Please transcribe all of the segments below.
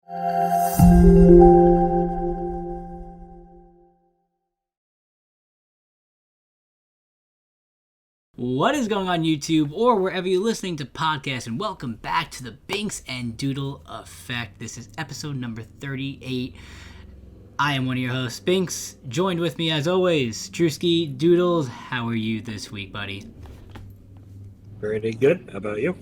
What is going on YouTube or wherever you're listening to podcasts, and welcome back to the Binkz and Doodle Effect. This is episode number 38. I am one of your hosts, Binkz. Joined with me as always, DrewskiDoodles. How are you this week, buddy? Pretty good. How about you?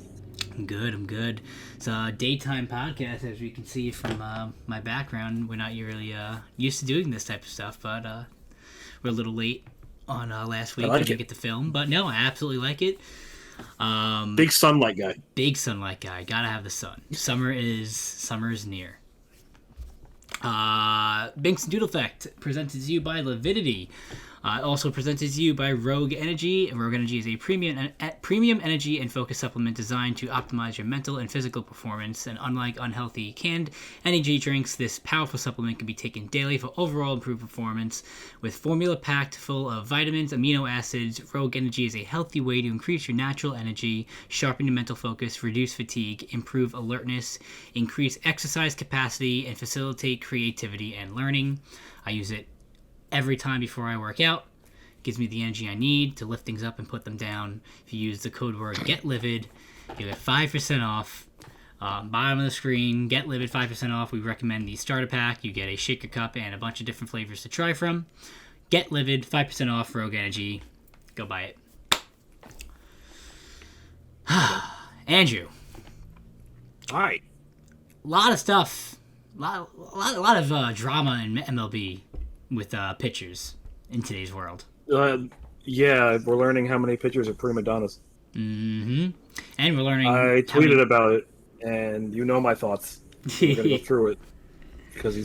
I'm good. It's a daytime podcast, as you can see from my background. We're not really used to doing this type of stuff, but we're a little late on last week. I didn't get to film, but no, I absolutely like it. Big sunlight guy. Gotta have the sun. Summer is near. Binkz and Doodle Effect presented to you by Lividity. Also presented to you by Rogue Energy. Rogue Energy is a premium energy and focus supplement designed to optimize your mental and physical performance. And unlike unhealthy canned energy drinks, this powerful supplement can be taken daily for overall improved performance. With formula packed full of vitamins, amino acids, Rogue Energy is a healthy way to increase your natural energy, sharpen your mental focus, reduce fatigue, improve alertness, increase exercise capacity, and facilitate creativity and learning. I use it every time before I work out. It gives me the energy I need to lift things up and put them down. If you use the code word GETLIVID, you get 5% off. Bottom of the screen, GETLIVID, 5% off. We recommend the starter pack. You get a shaker cup and a bunch of different flavors to try from. GETLIVID, 5% off, Rogue Energy. Go buy it. Andrew. All right. A lot of stuff. A lot of drama in MLB with pitchers in today's world. Yeah, we're learning how many pitchers are prima donnas. Mm-hmm. And we're learning. I tweeted about it, and you know my thoughts. We're gonna go through it because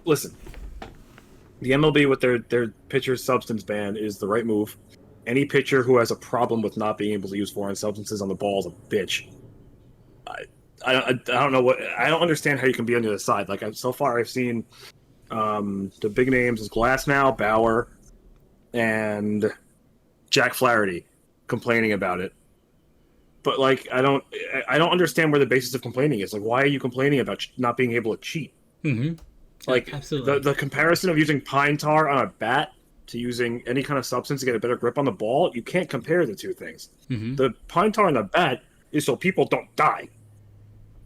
listen, the MLB with their pitcher substance ban is the right move. Any pitcher who has a problem with not being able to use foreign substances on the ball is a bitch. I don't know I don't understand how you can be on the other side. Like so far, I've seen. The big names is Glasnow, Bauer, and Jack Flaherty complaining about it. But like, I don't understand where the basis of complaining is. Like, why are you complaining about not being able to cheat? Mm-hmm. Like, absolutely. The comparison of using pine tar on a bat to using any kind of substance to get a better grip on the ball, you can't compare the two things. Mm-hmm. The pine tar on the bat is so people don't die,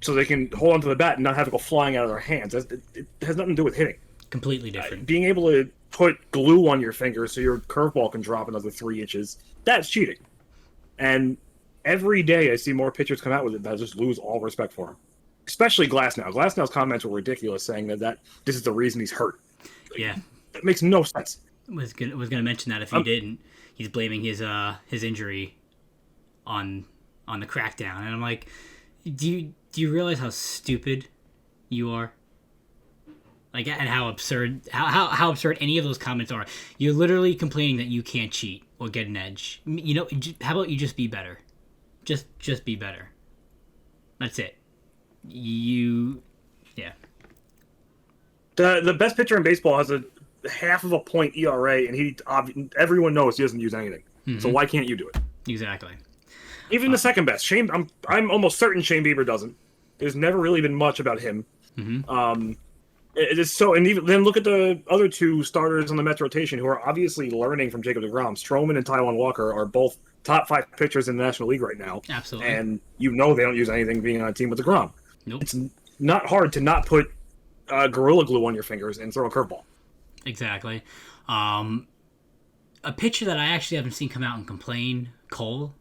so they can hold onto the bat and not have it go flying out of their hands. It has nothing to do with hitting. Completely different. Being able to put glue on your finger so your curveball can drop another 3 inches, that's cheating. And every day I see more pitchers come out with it that I just lose all respect for him. Especially Glasnow. Glasnow's comments were ridiculous, saying that this is the reason he's hurt. Yeah. That makes no sense. Was gonna mention that if he didn't, he's blaming his injury on the crackdown. And I'm like, do you realize how stupid you are? Like, and how absurd any of those comments are. You're literally complaining that you can't cheat or get an edge. You know, how about you just be better? Just be better. That's it. Yeah. The best pitcher in baseball has a half of a point ERA, and everyone knows he doesn't use anything. Mm-hmm. So why can't you do it? Exactly. Even the second best, I'm almost certain Shane Bieber doesn't. There's never really been much about him. Mm-hmm. It is so, and even then look at the other two starters on the Mets rotation who are obviously learning from Jacob deGrom. Stroman and Taijuan Walker are both top 5 pitchers in the National League right now. Absolutely. And they don't use anything being on a team with deGrom. Nope. It's not hard to not put Gorilla Glue on your fingers and throw a curveball. Exactly. A pitcher that I actually haven't seen come out and complain, Cole.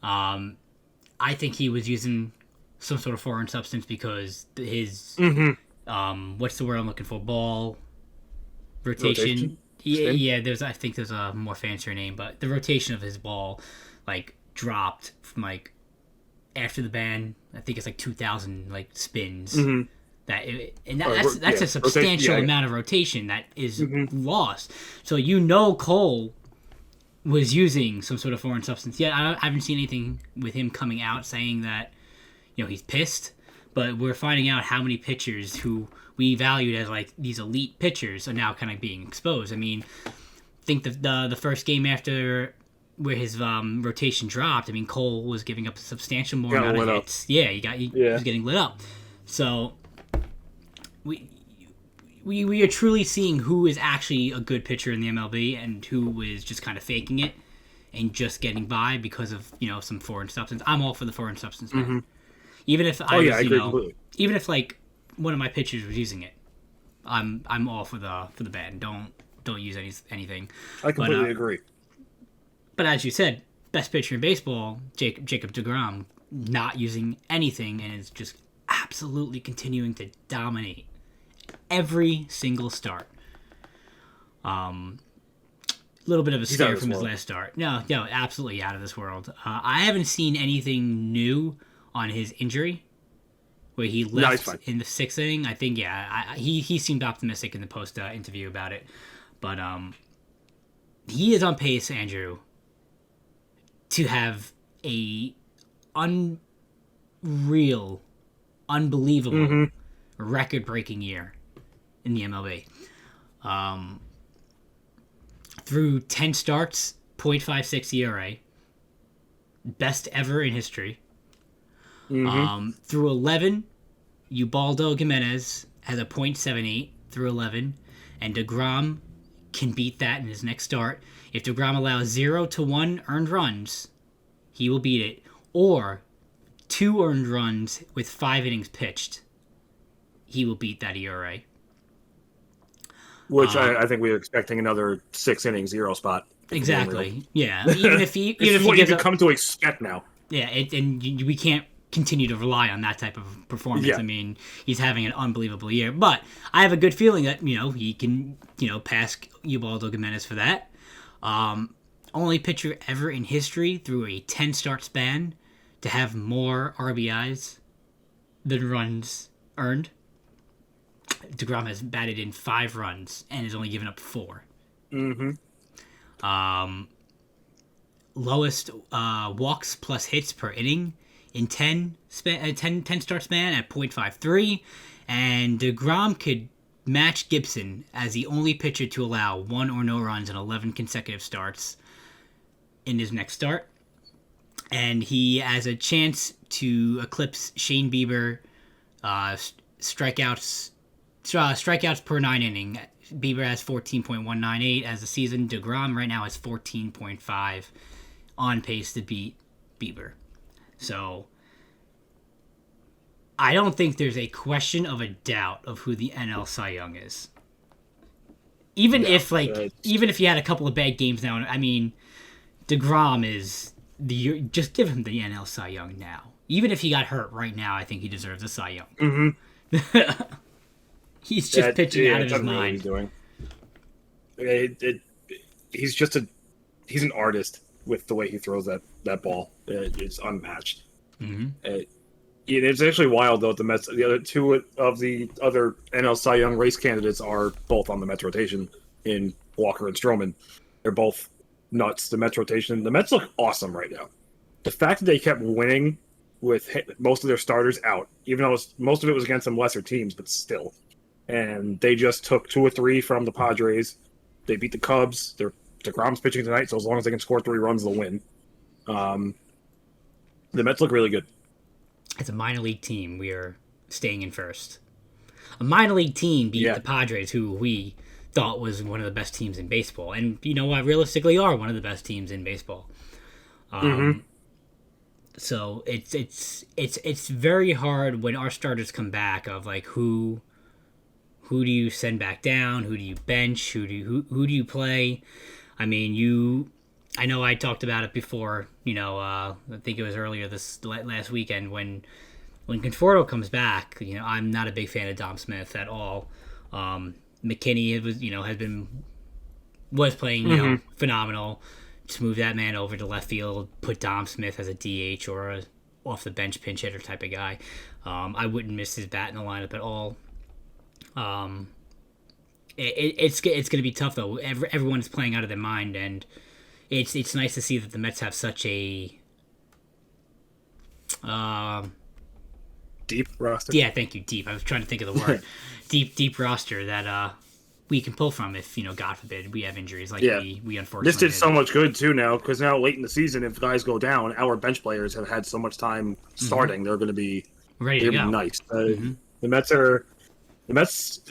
I think he was using some sort of foreign substance because his... Mm-hmm. What's the word I'm looking for? Ball rotation. Yeah. I think there's a more fancier name, but the rotation of his ball, like, dropped from like after the ban. I think it's like 2,000 like spins. Mm-hmm. That's a substantial amount of rotation that is lost. So Cole was using some sort of foreign substance. Yeah, I haven't seen anything with him coming out saying that he's pissed. But we're finding out how many pitchers who we valued as like these elite pitchers are now kind of being exposed. I mean, I think the first game after where his rotation dropped, I mean, Cole was giving up a substantial more amount of hits. Yeah, he was getting lit up. So we are truly seeing who is actually a good pitcher in the MLB and who is just kind of faking it and just getting by because of some foreign substance. I'm all for the foreign substance, man. Mm-hmm. Even if I agree completely. Even if like one of my pitchers was using it, I'm all for the ban. Don't use anything. I completely agree. But as you said, best pitcher in baseball, Jacob deGrom, not using anything and is just absolutely continuing to dominate every single start. Little bit of a scare from his last start. No, absolutely out of this world. I haven't seen anything new on his injury, where he left in the 6th inning. I think, he seemed optimistic in the post interview about it. But he is on pace, Andrew, to have a unbelievable, record-breaking year in the MLB. Through 10 starts, .56 ERA, best ever in history. Mm-hmm. Through 11, Ubaldo Jimenez has a .78 through 11, and deGrom can beat that in his next start. If deGrom allows 0 to 1 earned runs, he will beat it, or 2 earned runs with 5 innings pitched, he will beat that ERA. Which I think we were expecting another 6 inning 0 spot. Exactly. Yeah. Even if he what you come to expect now. Yeah, we can't continue to rely on that type of performance. Yeah. I mean, he's having an unbelievable year, but I have a good feeling that he can pass Ubaldo Jimenez for that. Only pitcher ever in history through a 10 start span to have more RBIs than runs earned. deGrom has batted in 5 runs and has only given up 4. Mm-hmm. Lowest walks plus hits per inning in 10 start span at .53, and deGrom could match Gibson as the only pitcher to allow 1 or no runs in 11 consecutive starts in his next start. And he has a chance to eclipse Shane Bieber strikeouts per 9 inning. Bieber has 14.198 as a season. deGrom right now has 14.5, on pace to beat Bieber. So I don't think there's a question of a doubt of who the NL Cy Young is. Even if you had a couple of bad games now, I mean, deGrom is just give him the NL Cy Young now. Even if he got hurt right now, I think he deserves a Cy Young. Mm-hmm. He's just pitching out of his mind. He's an artist with the way he throws that ball. It's unmatched. Mm-hmm. It's actually wild though. The Mets, the other 2 of the other NL Cy Young race candidates are both on the Mets rotation in Walker and Stroman. They're both nuts. The Mets rotation. The Mets look awesome right now. The fact that they kept winning with most of their starters out, even though most of it was against some lesser teams, but still. And they just took 2 or 3 from the Padres. They beat the Cubs. deGrom's pitching tonight, so as long as they can score 3 runs, they'll win. The Mets look really good. As a minor league team, we are staying in first. A minor league team beat the Padres, who we thought was one of the best teams in baseball. And you know what? Realistically are one of the best teams in baseball. So it's very hard when our starters come back of like who do you send back down? Who do you bench? Who do you play? I mean, I know I talked about it before. I think it was earlier this last weekend when Conforto comes back. I'm not a big fan of Dom Smith at all. McKinney was playing phenomenal. Just move that man over to left field. Put Dom Smith as a DH or a off the bench pinch hitter type of guy. I wouldn't miss his bat in the lineup at all. It's going to be tough though. Everyone is playing out of their mind, and it's nice to see that the Mets have such a deep roster. Yeah, thank you, deep. I was trying to think of the word. deep roster that we can pull from if God forbid we have injuries like we unfortunately this did so much good too now, because now late in the season, if guys go down, our bench players have had so much time starting. They're going to be ready to go. Nice. The Mets are The Mets,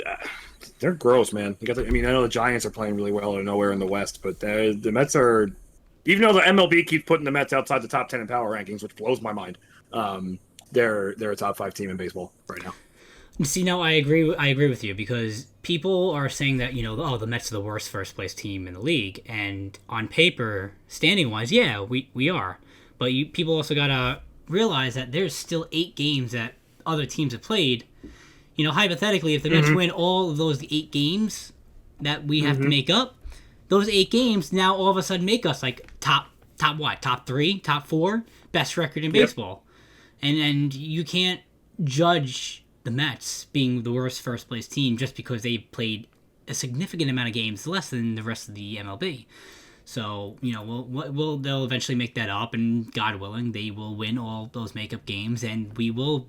they're gross, man. I mean, I know the Giants are playing really well out of nowhere in the West, but the Mets are, even though the MLB keeps putting the Mets outside the top 10 in power rankings, which blows my mind, they're a top 5 team in baseball right now. See, no, I agree. I agree with you because people are saying that oh, the Mets are the worst first place team in the league, and on paper, standing wise, yeah, we are. But people also gotta realize that there's still 8 games that other teams have played. Hypothetically, if the Mets win all of those 8 games that we have to make up, those 8 games now all of a sudden make us like top what? Top 3, top 4, best record in baseball, and you can't judge the Mets being the worst first place team just because they played a significant amount of games less than the rest of the MLB. So they'll eventually make that up, and God willing, they will win all those makeup games, and we will,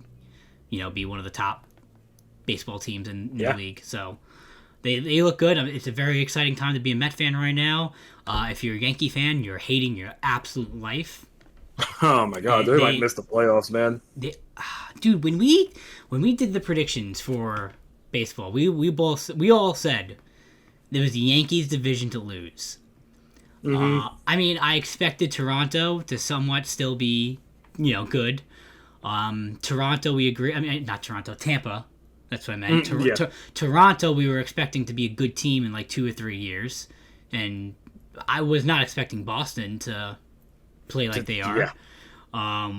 be one of the top baseball teams in the league. So they look good. It's a very exciting time to be a Met fan right now. If you're a Yankee fan, you're hating your absolute life. Oh my God, they might miss the playoffs, man. Dude, when we did the predictions for baseball, we all said there was the Yankees division to lose. I mean, I expected Toronto to somewhat still be, good. Toronto, we agree. I mean, not Toronto, Tampa. That's what I meant. Toronto, we were expecting to be a good team in like 2 or 3 years, and I was not expecting Boston to play like they are. Yeah.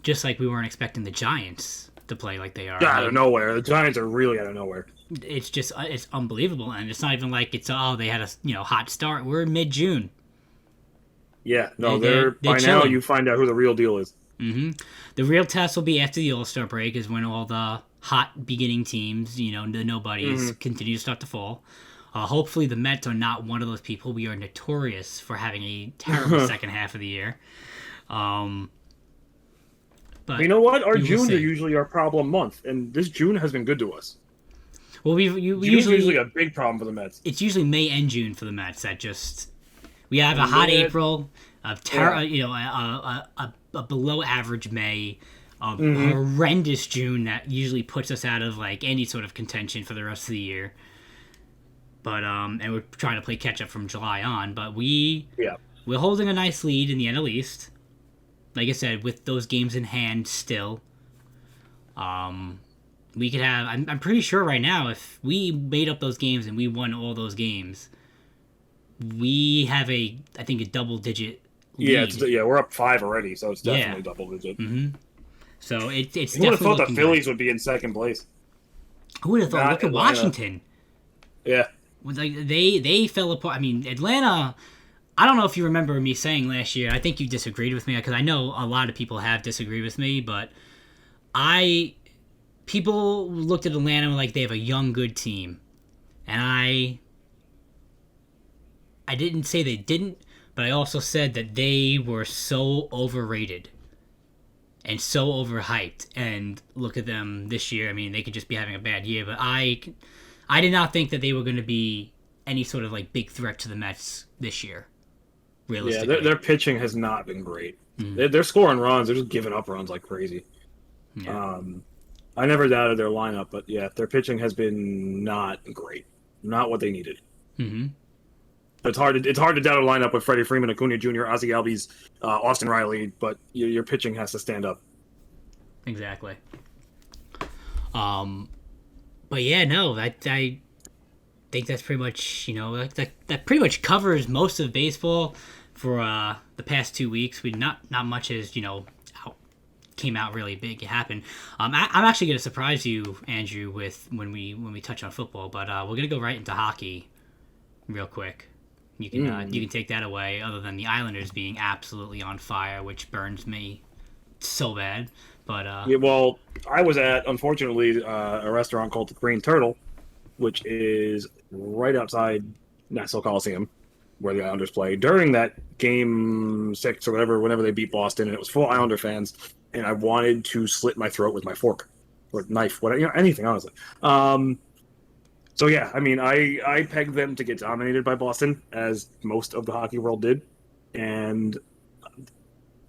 Just like we weren't expecting the Giants to play like they are. Out of nowhere. The Giants are really out of nowhere. It's just it's unbelievable, and it's not even like it's they had a hot start. We're mid-June. Yeah, no, they're by chilling. Now you find out who the real deal is. The real test will be after the All-Star break, is when all the hot beginning teams, the nobodies, continue to start to fall. Hopefully the Mets are not one of those people. We are notorious for having a terrible second half of the year. But you know what? Our Junes are usually our problem month, and this June has been good to us. Well, we usually a big problem for the Mets. It's usually May and June for the Mets. We have a hot April, a below average May, a horrendous June that usually puts us out of like any sort of contention for the rest of the year. But and we're trying to play catch up from July on. But we're holding a nice lead in the NL East. Like I said, with those games in hand still, we could have. I'm pretty sure right now, if we made up those games and we won all those games, we have I think a double-digit lead. We're up 5 already, so it's definitely double-digit. So it's. Who would have thought the Phillies would be in second place? Who would have thought? Look at Washington. Yeah. Like they fell apart. I mean, Atlanta. I don't know if you remember me saying last year. I think you disagreed with me because I know a lot of people have disagreed with me, but people looked at Atlanta like they have a young, good team, and I didn't say they didn't, but I also said that they were so overrated and so overhyped. And look at them this year. I mean, they could just be having a bad year, but I did not think that they were going to be any sort of like big threat to the Mets this year. Realistically. Yeah, their pitching has not been great. They're scoring runs. They're just giving up runs like crazy. Yeah. I never doubted their lineup, but yeah, their pitching has been not great. Not what they needed. It's hard to doubt a lineup with Freddie Freeman, Acuna Jr., Ozzie Albies, Austin Riley, but your pitching has to stand up. Exactly. But yeah, no, I think that's pretty much, that pretty much covers most of baseball for the past 2 weeks. Not much has, came out really big. It happened. I'm actually going to surprise you, Andrew, with when we touch on football, but we're going to go right into hockey real quick. You can take that away, other than the Islanders being absolutely on fire, which burns me so bad. But well, I was at, unfortunately, a restaurant called the Green Turtle, which is right outside Nassau Coliseum, where the Islanders play, during that game 6 or whatever, whenever they beat Boston, and it was full Islander fans, and I wanted to slit my throat with my fork or knife, whatever, anything, honestly. So yeah, I mean, I pegged them to get dominated by Boston, as most of the hockey world did, and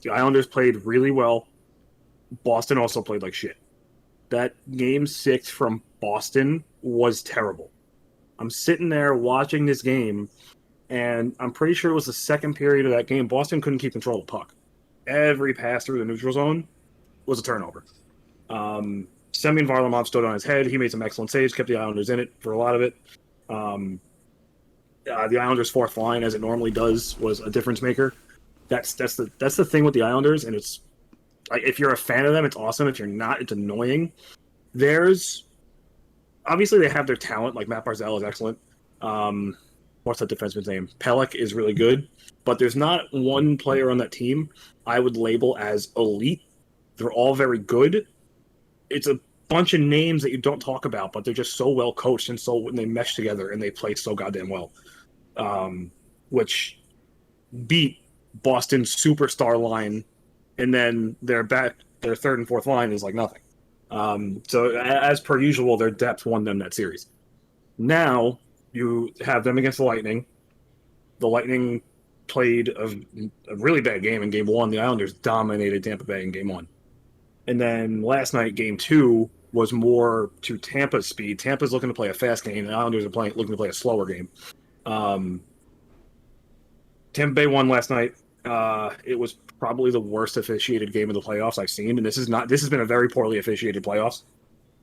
the Islanders played really well. Boston also played like shit. that Game 6 from Boston was terrible. I'm sitting there watching this game, and I'm pretty sure it was the second period of that game. Boston couldn't keep control of the puck. Every pass through the neutral zone was a turnover. Semyon Varlamov stood on his head. He made some excellent saves, kept the Islanders in it for a lot of it. The Islanders' fourth line, as it normally does, was a difference maker. That's the thing with the Islanders, and it's like, if you're a fan of them, it's awesome. If you're not, it's annoying. Obviously they have their talent. Like Matt Barzal is excellent. What's that defenseman's name? Pelech is really good, but there's not one player on that team I would label as elite. They're all very good. It's a bunch of names that you don't talk about, but they're just so well coached and so when they mesh together and they play so goddamn well, which beat Boston's superstar line, and then their third and fourth line is like nothing. So as per usual, their depth won them that series. Now you have them against the Lightning. The Lightning played a really bad game in Game 1. The Islanders dominated Tampa Bay in Game 1. And then last night, Game 2 was more to Tampa's speed. Tampa's looking to play a fast game. The Islanders are looking to play a slower game. Tampa Bay won last night. It was probably the worst officiated game of the playoffs I've seen, and this has been a very poorly officiated playoffs.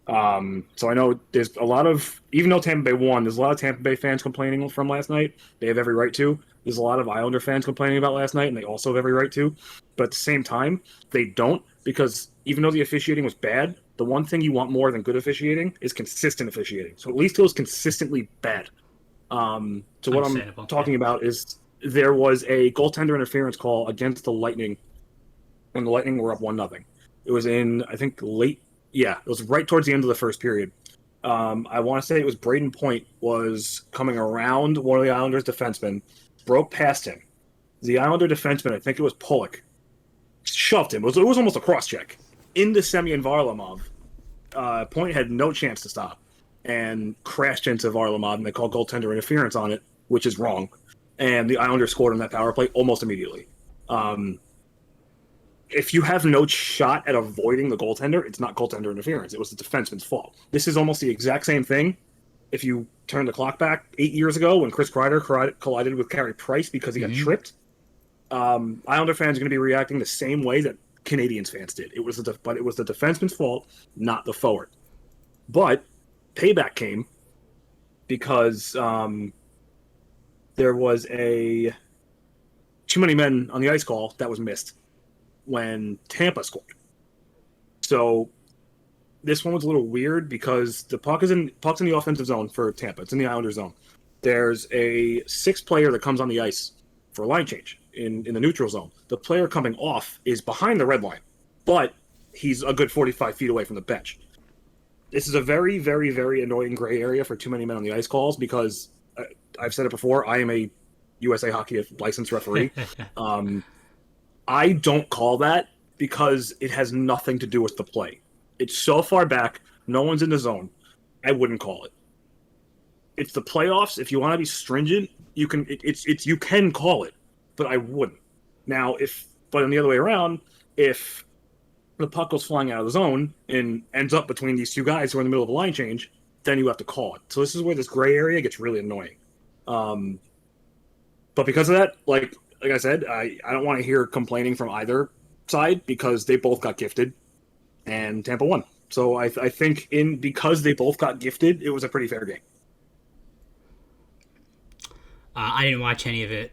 So I know there's a lot of, even though Tampa Bay won, there's a lot of Tampa Bay fans complaining from last night. They have every right to. There's a lot of Islander fans complaining about last night, and they also have every right to. But at the same time, they don't, because even though the officiating was bad, the one thing you want more than good officiating is consistent officiating. So at least it was consistently bad. So what I'm talking about is there was a goaltender interference call against the Lightning when the Lightning were up 1-0. It was in, I think, it was right towards the end of the first period. I want to say it was Braden Point was coming around one of the Islanders' defensemen, broke past him. The Islander defenseman, I think it was Pollock, shoved him. It was almost a cross-check into Semyon Varlamov. Point had no chance to stop and crashed into Varlamov, and they called goaltender interference on it, which is wrong. And the Islanders scored on that power play almost immediately. If you have no shot at avoiding the goaltender, it's not goaltender interference. It was the defenseman's fault. This is almost the exact same thing. If you turn the clock back 8 years ago when Chris Kreider collided with Carey Price because he got tripped, Islander fans are going to be reacting the same way that Canadians fans did. It was the defenseman's fault, not the forward. But payback came because there was a too many men on the ice call that was missed when Tampa scored. So this one was a little weird because the puck's in the offensive zone for Tampa. It's in the Islanders zone. There's a sixth player that comes on the ice for a line change in the neutral zone. The player coming off is behind the red line, but he's a good 45 feet away from the bench. This is a very, very, very annoying gray area for too many men on the ice calls because I've said it before, I am a USA Hockey licensed referee. I don't call that because it has nothing to do with the play. It's so far back, no one's in the zone. I wouldn't call it. It's the playoffs. If you want to be stringent, you can. You can call it, but I wouldn't. Now, but on the other way around, if the puck goes flying out of the zone and ends up between these two guys who are in the middle of a line change, then you have to call it. So this is where this gray area gets really annoying. But because of that, like I said, I don't want to hear complaining from either side because they both got gifted, and Tampa won. So I think because they both got gifted, it was a pretty fair game. I didn't watch any of it.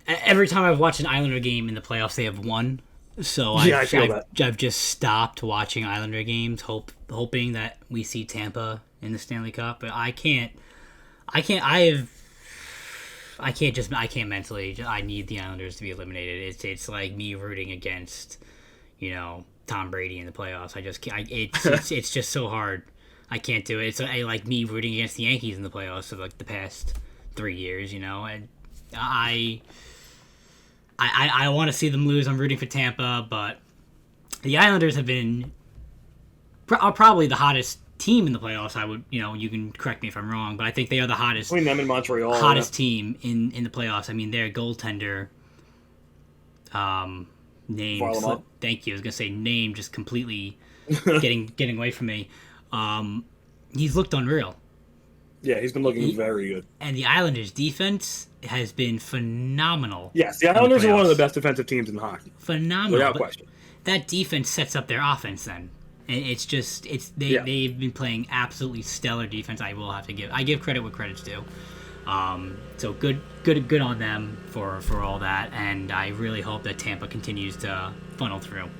Every time I've watched an Islander game in the playoffs, they have won. So I've just stopped watching Islander games, hoping that we see Tampa in the Stanley Cup. But I can't mentally. I need the Islanders to be eliminated. It's like me rooting against, Tom Brady in the playoffs. I just can't. It's just so hard. I can't do it. It's like me rooting against the Yankees in the playoffs of like the past 3 years. And I want to see them lose. I'm rooting for Tampa, but the Islanders are probably the hottest team in the playoffs. I would, you can correct me if I'm wrong, but I think they are the hottest. Between them and Montreal, team in the playoffs. I mean, their goaltender, Name. File them up. Thank you. I was gonna say name, just completely getting away from me. He's looked unreal. Yeah, he's been looking very good. And the Islanders' defense has been phenomenal. Yes, the Islanders are one of the best defensive teams in hockey. Phenomenal, without question. That defense sets up their offense. Then it's just they've been playing absolutely stellar defense. I give credit what credit's due. So good on them for all that, and I really hope that Tampa continues to funnel through.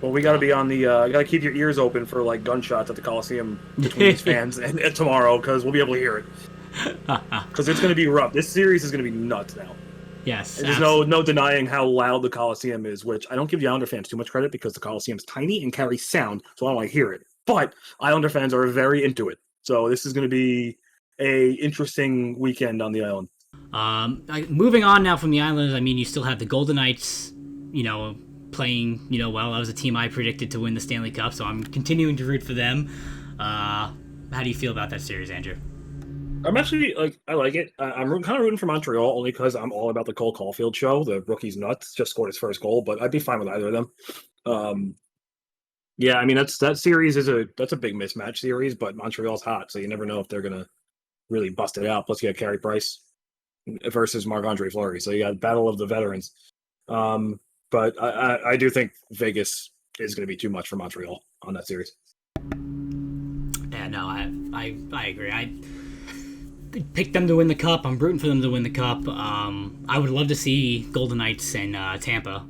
Well, we got to be on the. Got to keep your ears open for like gunshots at the Coliseum between these fans and tomorrow, because we'll be able to hear it. Because it's going to be rough. This series is going to be nuts now. Yes, and there's no denying how loud the Coliseum is. Which I don't give the Islander fans too much credit, because the Coliseum's tiny and carries sound, so I don't want to hear it. But Islander fans are very into it, so this is going to be a interesting weekend on the island. Moving on now from the Islanders, I mean, you still have the Golden Knights, playing, well. That was a team I predicted to win the Stanley Cup, so I'm continuing to root for them. How do you feel about that series, Andrew? I'm actually, I like it. I'm kind of rooting for Montreal, only because I'm all about the Cole Caulfield show. The rookie's nuts, just scored his first goal, but I'd be fine with either of them. Yeah, I mean, that series that's a big mismatch series, but Montreal's hot, so you never know if they're going to really bust it out. Plus, you got Carey Price versus Marc-Andre Fleury, so you got battle of the veterans. But I do think Vegas is going to be too much for Montreal on that series. Yeah, no, I agree. I picked them to win the cup. I'm rooting for them to win the cup. I would love to see Golden Knights and Tampa.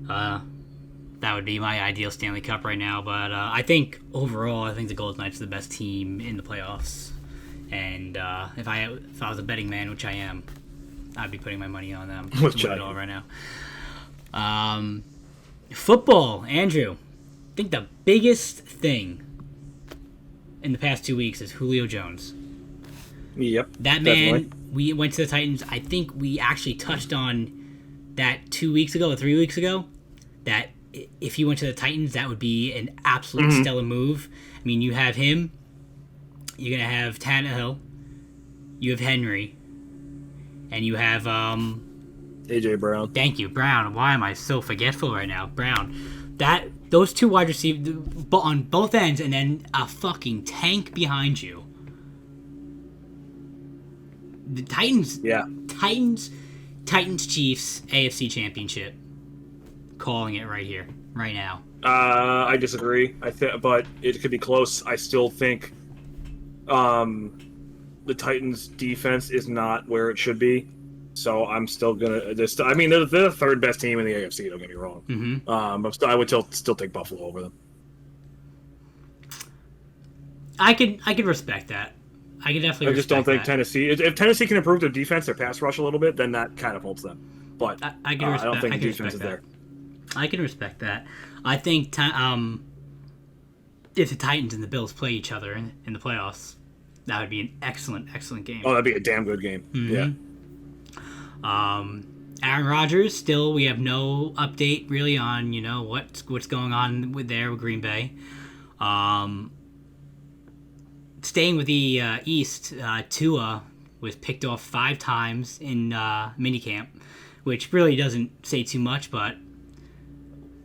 That would be my ideal Stanley Cup right now. But I think overall, the Golden Knights are the best team in the playoffs. And if I was a betting man, which I am, I'd be putting my money on them. Which I all right now. Football, Andrew. I think the biggest thing in the past 2 weeks is Julio Jones. Yep. That man, we went to the Titans. I think we actually touched on that 2 weeks ago or 3 weeks ago, that if he went to the Titans, that would be an absolute stellar move. I mean, you have him. You're going to have Tannehill. You have Henry. And you have A.J. Brown. Thank you, Brown. Why am I so forgetful right now? Brown. Those two wide receivers on both ends, and then a fucking tank behind you. The Titans. Yeah. Titans, Chiefs, AFC Championship. Calling it right here, right now. I disagree. But it could be close. I still think the Titans' defense is not where it should be. So I'm still gonna. I mean, they're the third best team in the AFC. Don't get me wrong. Mm-hmm. I would still take Buffalo over them. I could respect that. I could definitely. I just don't think Tennessee. If Tennessee can improve their defense, their pass rush a little bit, then that kind of helps them. But I don't think the defense is there. I can respect that. I think if the Titans and the Bills play each other in the playoffs, that would be an excellent game. Oh, that'd be a damn good game. Mm-hmm. Yeah. Aaron Rodgers, still we have no update really on what's going on with Green Bay. Staying with the East, Tua was picked off 5 times in minicamp, which really doesn't say too much, but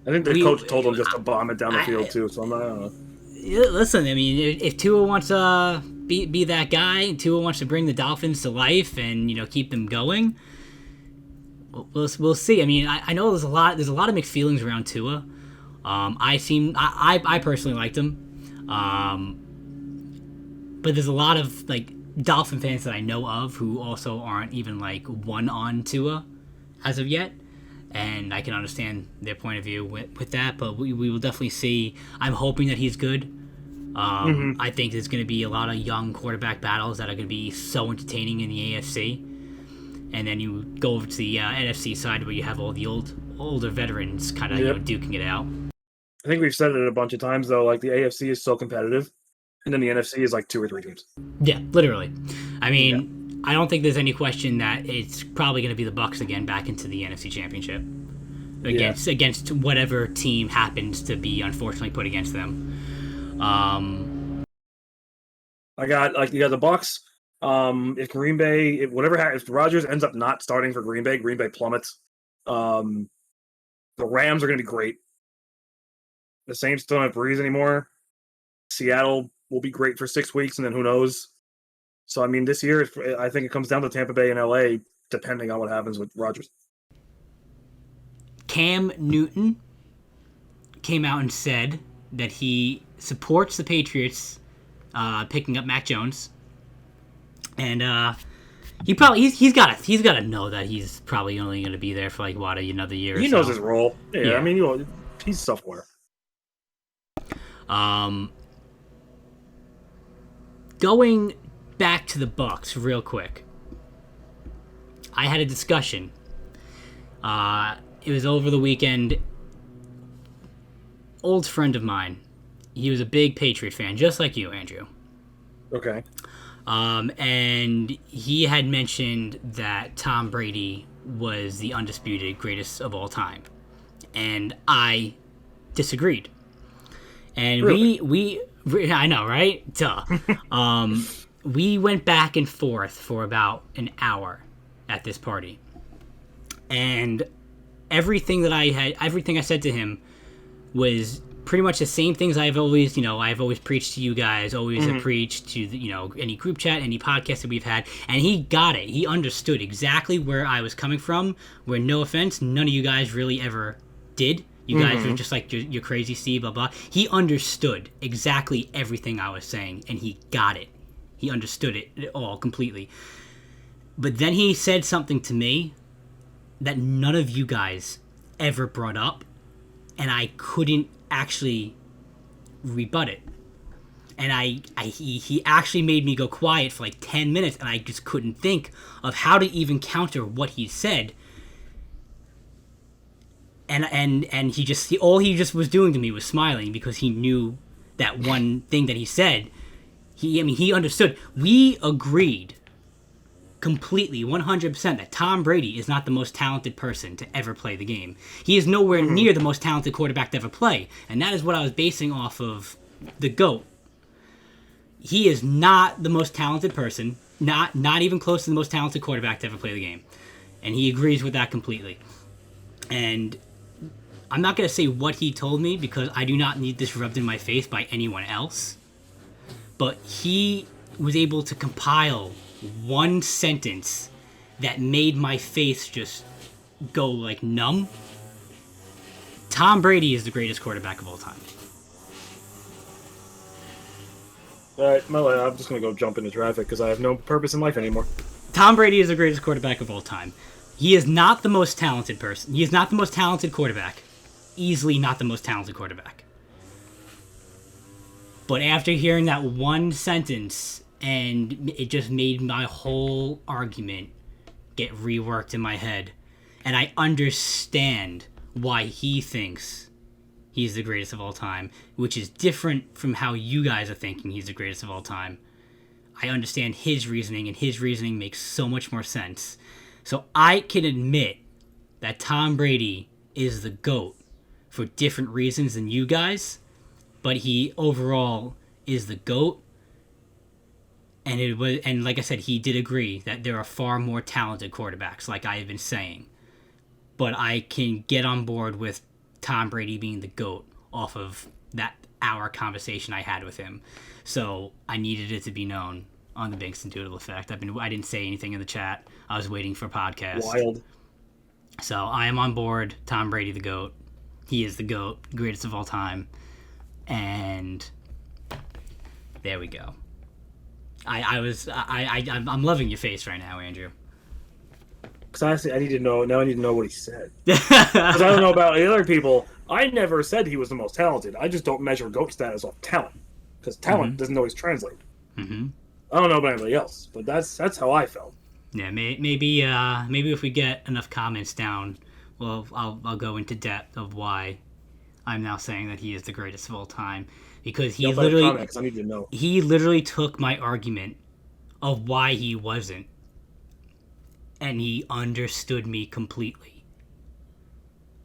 I think the coach told him just to bomb it down the field too. So I don't know. Listen, I mean, if Tua wants to be that guy, and Tua wants to bring the Dolphins to life and keep them going, we'll see. I mean, I know there's a lot of mixed feelings around Tua. I personally liked him, but there's a lot of Dolphin fans that I know of who also aren't even one on Tua as of yet. And I can understand their point of view with that, but we will definitely see. I'm hoping that he's good. I think there's going to be a lot of young quarterback battles that are going to be so entertaining in the AFC. And then you go over to the NFC side where you have all the older veterans kind of duking it out. I think we've said it a bunch of times, though. The AFC is so competitive, and then the NFC is 2 or 3 teams. Yeah, literally. I mean... I don't think there's any question that it's probably going to be the Bucs again back into the NFC Championship against whatever team happens to be unfortunately put against them. You got the Bucs. If Green Bay, if Rodgers ends up not starting for Green Bay plummets. The Rams are going to be great. The Saints don't have Breeze anymore. Seattle will be great for 6 weeks, and then who knows? So, I mean, this year, I think it comes down to Tampa Bay and LA, depending on what happens with Rodgers. Cam Newton came out and said that he supports the Patriots picking up Mac Jones, and he's got to know that he's probably only going to be there for like another year. He knows his role. Yeah, I mean, he's somewhere. Going back to the Bucs real quick, I had a discussion. It was over the weekend. Old friend of mine. He was a big Patriot fan, just like you, Andrew. Okay. And he had mentioned that Tom Brady was the undisputed greatest of all time. And I disagreed. And really? we I know, right? Duh. We went back and forth for about an hour at this party. And everything I said to him was pretty much the same things I've always preached to you guys, always have preached to, any group chat, any podcast that we've had. And he got it. He understood exactly where I was coming from, where, no offense, none of you guys really ever did. You guys were just like, you're crazy, Steve, blah, blah. He understood exactly everything I was saying, and he got it. He understood it all completely. But then he said something to me that none of you guys ever brought up, and I couldn't actually rebut it. And he actually made me go quiet for like 10 minutes, and I just couldn't think of how to even counter what he said. And all he just was doing to me was smiling, because he knew that one thing that he said. He understood. We agreed completely, 100%, that Tom Brady is not the most talented person to ever play the game. He is nowhere near the most talented quarterback to ever play. And that is what I was basing off of the GOAT. He is not the most talented person, not even close to the most talented quarterback to ever play the game. And he agrees with that completely. And I'm not going to say what he told me, because I do not need this rubbed in my face by anyone else. But he was able to compile one sentence that made my face just go like numb. Tom Brady is the greatest quarterback of all time. All right, I'm just going to go jump into traffic because I have no purpose in life anymore. Tom Brady is the greatest quarterback of all time. He is not the most talented person. He is not the most talented quarterback. Easily not the most talented quarterback. But after hearing that one sentence, and it just made my whole argument get reworked in my head. And I understand why he thinks he's the greatest of all time, which is different from how you guys are thinking he's the greatest of all time. I understand his reasoning, and his reasoning makes so much more sense. So I can admit that Tom Brady is the GOAT for different reasons than you guys, but he overall is the GOAT. And like I said, he did agree that there are far more talented quarterbacks, like I have been saying. But I can get on board with Tom Brady being the GOAT off of that hour conversation I had with him. So I needed it to be known on the Binkz and Doodle effect. I didn't say anything in the chat. I was waiting for podcast. Wild. So I am on board. Tom Brady, the GOAT. He is the GOAT, greatest of all time. And there we go. I'm loving your face right now, Andrew. Because honestly, I need to know what he said. Because I don't know about the other people. I never said he was the most talented. I just don't measure GOAT status off talent. Because talent doesn't always translate. Mm-hmm. I don't know about anybody else, but that's how I felt. Yeah, maybe if we get enough comments down, well, I'll go into depth of why I'm now saying that he is the greatest of all time. Because he literally, I need to know. He literally took my argument of why he wasn't, and he understood me completely.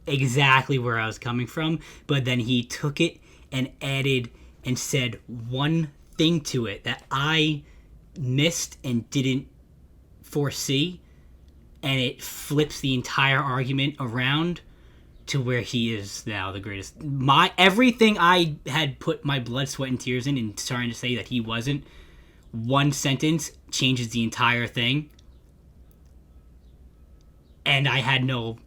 Exactly where I was coming from, but then he took it and added and said one thing to it that I missed and didn't foresee, and it flips the entire argument around to where he is now the greatest. Everything I had put my blood, sweat, and tears in and trying to say that he wasn't, one sentence changes the entire thing. And I had no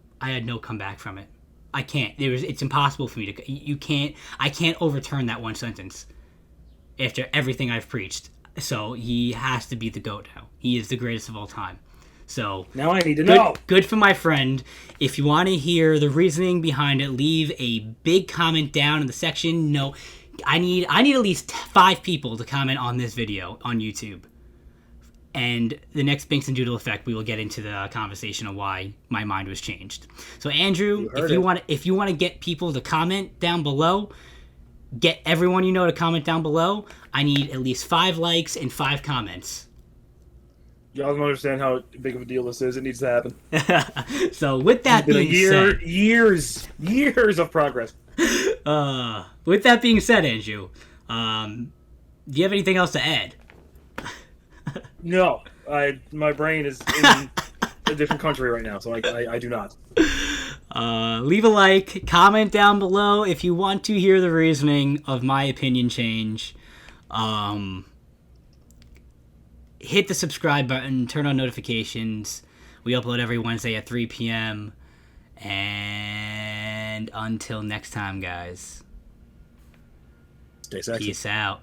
comeback from it. I can't. It's impossible for me to. I can't overturn that one sentence after everything I've preached. So he has to be the GOAT now. He is the greatest of all time. So now I need to know. Good for my friend. If you want to hear the reasoning behind it, leave a big comment down in the section. No, I need at least 5 people to comment on this video on YouTube. And the next Binkz and Doodle effect, we will get into the conversation of why my mind was changed. So Andrew, if you want to get people to comment down below, get everyone you know to comment down below. I need at least 5 likes and 5 comments. Y'all don't understand how big of a deal this is. It needs to happen. So with that being said, years of progress. With that being said, Andrew, do you have anything else to add? No, my brain is in a different country right now, so I do not. Leave a like, comment down below if you want to hear the reasoning of my opinion change. Hit the subscribe button, turn on notifications. We upload every Wednesday at 3 p.m. And until next time, guys. Stay sexy. Peace out.